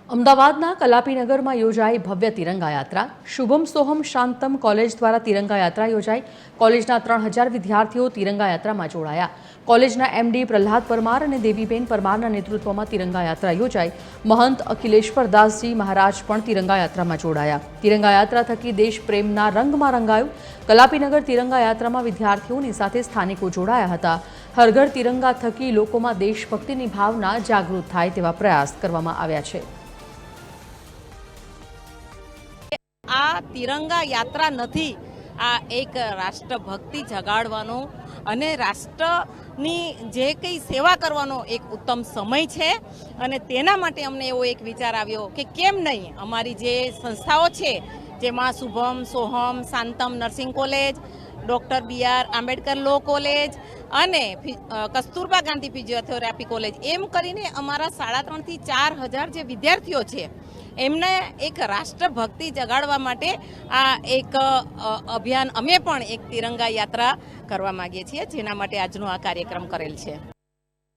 અમદાવાદના કલાપીનગરમાં યોજાઈ ભવ્ય તિરંગા યાત્રા। શુભમ સોહમ શાંતમ કોલેજ દ્વારા તિરંગા યાત્રા યોજાઈ। કોલેજના 3000 વિદ્યાર્થીઓ તિરંગા યાત્રામાં જોડાયા। કોલેજના એમડી પ્રહલાદ પરમાર અને દેવીબેન પરમારના નેતૃત્વમાં તિરંગા યાત્રા યોજાઈ। મહંત અખિલેશ્વર દાસજી મહારાજ પણ તિરંગા યાત્રામાં જોડાયા। તિરંગા યાત્રા થકી દેશ પ્રેમના રંગમાં રંગાયું। કલાપીનગર તિરંગા યાત્રામાં વિદ્યાર્થીઓની સાથે સ્થાનિકો જોડાયા હતા। હર ઘર તિરંગા થકી લોકોમાં દેશભક્તિની ભાવના જાગૃત થાય તેવા પ્રયાસ કરવામાં આવ્યા છે। આ તિરંગા યાત્રા નથી, આ એક રાષ્ટ્રભક્તિ જગાડવાનો અને રાષ્ટ્રની જે કંઈ સેવા કરવાનો એક ઉત્તમ સમય છે। અને તેના માટે અમને એવો એક વિચાર આવ્યો કે કેમ નહીં અમારી જે સંસ્થાઓ છે, જેમાં Shubham Soham Shantam nursing college, doctor BR Ambedkar law college અને કસ્તુરબા ગાંધી ફિઝિયોથેરાપી કોલેજ, એમ કરીને અમારા 3,500 થી 4,000 જે વિદ્યાર્થીઓ છે એમને એક રાષ્ટ્રભક્તિ જગાડવા માટે આ એક અભિયાન અમે પણ એક તિરંગા યાત્રા કરવા માગીએ છીએ, જેના માટે આજનો આ કાર્યક્રમ કરેલ છે।